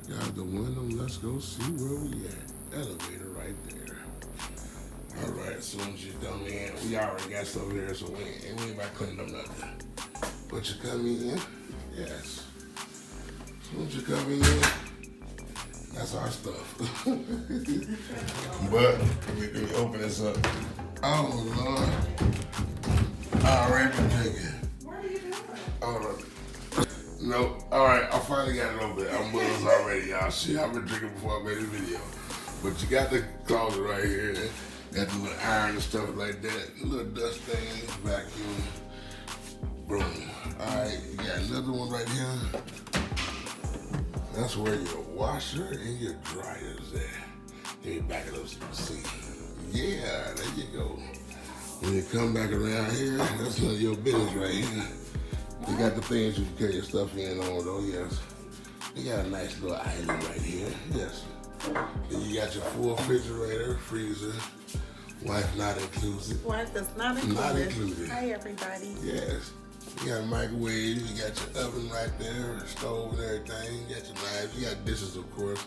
Check out the Wyndham. Let's go see where we at. Elevator right there. All right, as soon as you come in, we already got stuff here, so we ain't about cleaning up nothing. But you come in, yes. As soon as you come in, that's our stuff. But let me open this up. Oh Lord. All right, been drinking. What are you doing? All right. No, all right, I finally got it over there. I'm buzzed already, y'all. Shit, I've been drinking before I made this video. But you got the closet right here. Got the little iron and stuff like that. Little dust things, vacuum. Boom. All right, you got another one right here. That's where your washer and your dryer is at. Let me back it up so you can see. Yeah, there you go. When you come back around here, that's none of your business right here. You got the things you can carry your stuff in on though, yes. You got a nice little island right here, yes. Then you got your full refrigerator, freezer, wife not inclusive. Wife is not included. Not included. Hi, everybody. Yes. You got a microwave, you got your oven right there, stove and everything, you got your knives, you got dishes of course.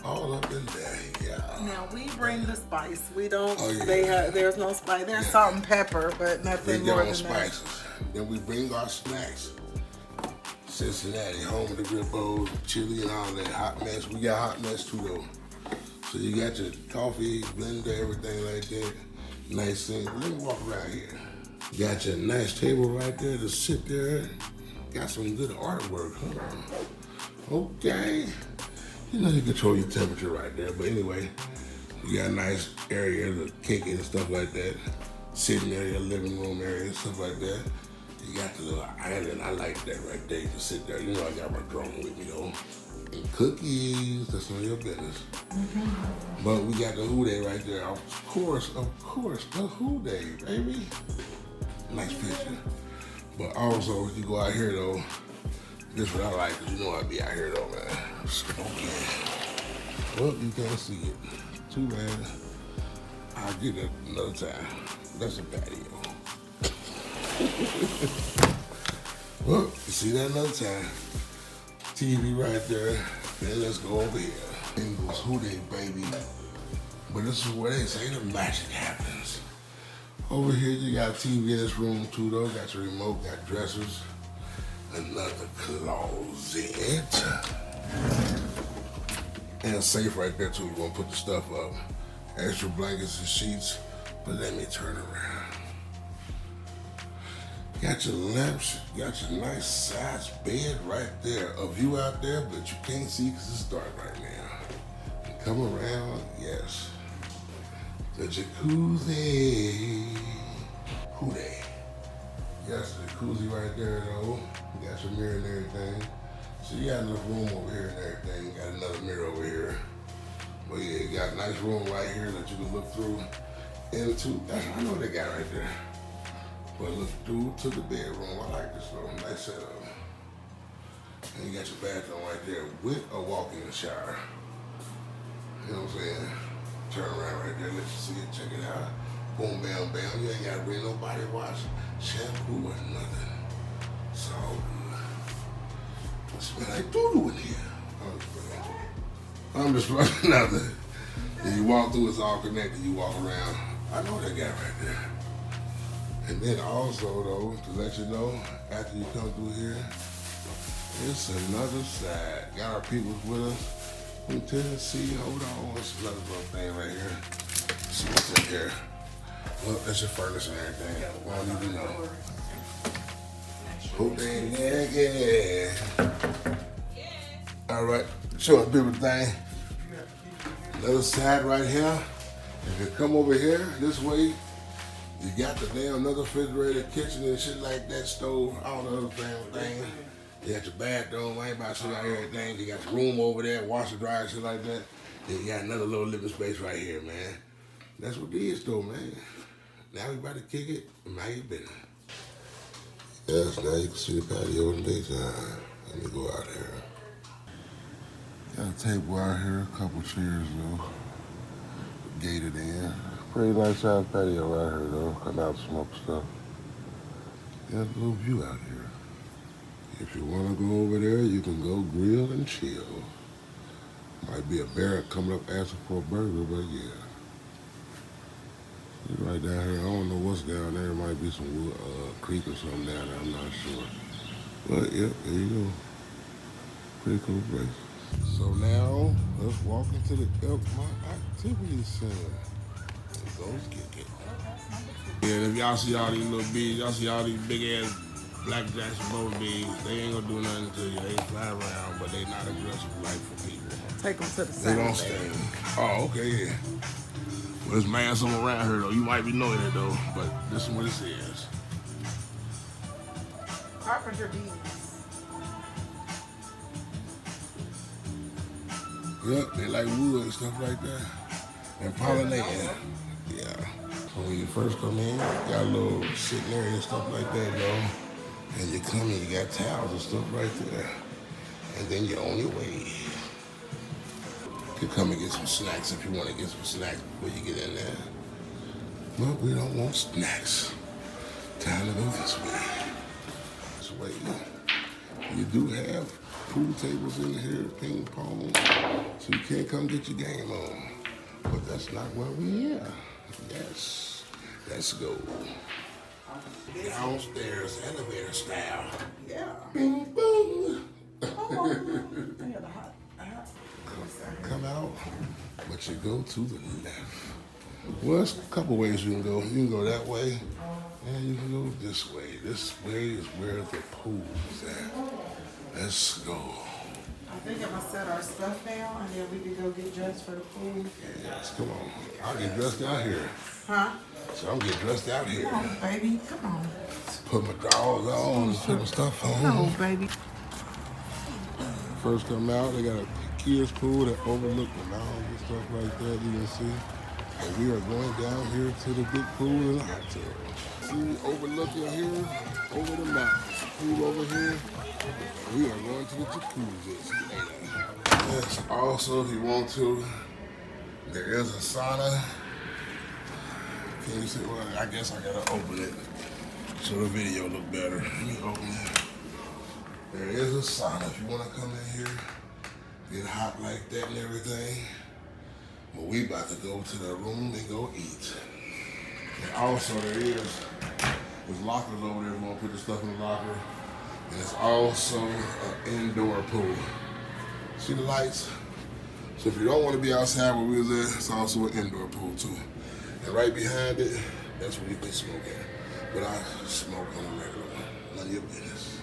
All up in there, yeah. Now we bring the spice. We don't. Oh, yeah. There's no spice. There's salt and pepper, but nothing more than spices. Then we bring our snacks. Cincinnati, home of the grip bowls, chili and all that hot mess. We got hot mess too though. So you got your coffee, blender, everything like that. Nice thing. Let me walk around here. Got your nice table right there to sit there. Got some good artwork, huh? Okay. You know you control your temperature right there, but anyway, you got a nice area to kick it and stuff like that. Sitting area, living room area, and stuff like that. You got the little island, I like that right there. You can sit there, you know I got my drone with me though. And cookies, that's none of your business. Mm-hmm. But we got the Houday right there, of course, the Houday, baby. Nice picture. But also, if you go out here though, this is what I like, because you know I be out here though, man. Okay. Well, you can't see it. Too bad. I'll get it another time. That's a patio. Well, you see that another time. TV right there. Then let's go over here. Ingles, Houday, baby. But this is where they say the magic happens. Over here, you got TV in this room too, though. Got your remote, got dressers. Another closet. And a safe right there too. You want to put the stuff up. Extra blankets and sheets. But let me turn around. Got your lamps. Got your nice size bed right there. A view out there, but you can't see because it's dark right now. Come around, yes. The jacuzzi. Houday. Yes, the jacuzzi right there though. You got your mirror and everything. So you got enough room over here and everything. You got another mirror over here. But yeah, you got a nice room right here that you can look through into. I know what they got right there. But look through to the bedroom. I like this little nice setup. And you got your bathroom right there with a walk-in shower. You know what I'm saying? Turn around right there, let you see it, check it out. Boom, bam, bam. You ain't gotta bring no body wash, shampoo, or nothing. So good. It smell like doo-doo in here. I'm just running out there. And you walk through, it's all connected. You walk around. I know that guy right there. And then also though, to let you know, after you come through here, it's another side. Got our peoples with us from Tennessee. Hold on, it's another little thing right here. Let's see what's in here. Well, that's your furnace and everything. I don't even know. Houday, yeah. All right, show a different thing. Another side right here. If you come over here this way, you got the damn another refrigerator, kitchen and shit like that, stove, all the other damn things. You got your bathroom, I ain't about to show you everything. You got your room over there, washer, dryer, shit like that. Then you got another little living space right here, man. That's what it is though, man. Now we about to kick it, and now you better. Yes, now you can see the patio in the daytime. Let me go out here. Got a table out here, a couple chairs though. Gated in. Pretty nice size patio right here though. Come out and smoke stuff. Got a little view out here. If you want to go over there, you can go grill and chill. Might be a bear coming up asking for a burger, but yeah. It's right down here. I don't know what's down there. It might be some wood, creek or something down there. I'm not sure. But yeah, there you go. Pretty cool place. So now let's walk into the Elkmont Activity Center. Go get it. Yeah, and if y'all see all these little bees, y'all see all these big ass blackjacks and both bees, they ain't gonna do nothing to you. They fly around, but they not aggressive like for people. Take them to the They side. don't sting. Oh, okay, yeah. Well, there's man somewhere around here though. You might be knowing it though, but this is what it says. Carpenter bees. Yep, they like wood and stuff like that. And pollinating. Yeah. So when you first come in, you got a little sitting area and stuff like that, though. And you come in, you got towels and stuff right there. And then you're on your way. You can come and get some snacks if you want to get some snacks before you get in there. But we don't want snacks. Time to go this way. This way. You do have pool tables in here, ping pong, so you can't come get your game on. But that's not where we are. Yes, let's go. Downstairs, elevator style. Yeah. Bing, boom. Come out, but you go to the left. Well, there's a couple ways you can go. You can go that way, and you can go this way. This way is where the pool is at. Let's go. I think I'm gonna set our stuff down and then we can go get dressed for the pool. Yes, come on. I'll get dressed out here. Huh? So I'm getting dressed out here. Come on, baby. Come on. Put my drawers on, put my stuff on. Come on, baby. First come out, they got a kids pool that overlook the mountains and stuff like that, you can see. And we are going down here to the big pool and the hot tub. See, overlooking here, over the mountains. Pool over here. We are going to the jacuzzi later. Yes, also, if you want to, there is a sauna. Can you see? Well, I guess I gotta open it so the video look better. Let me open it. There is a sauna if you wanna come in here, get hot like that and everything. But we about to go to the room and go eat. And also there's lockers over there if you wanna put the stuff in the locker. And it's also an indoor pool. See the lights? So if you don't want to be outside where we was at, it's also an indoor pool too. And right behind it, that's where you can smoke at. But I smoke on a regular one. None of your business.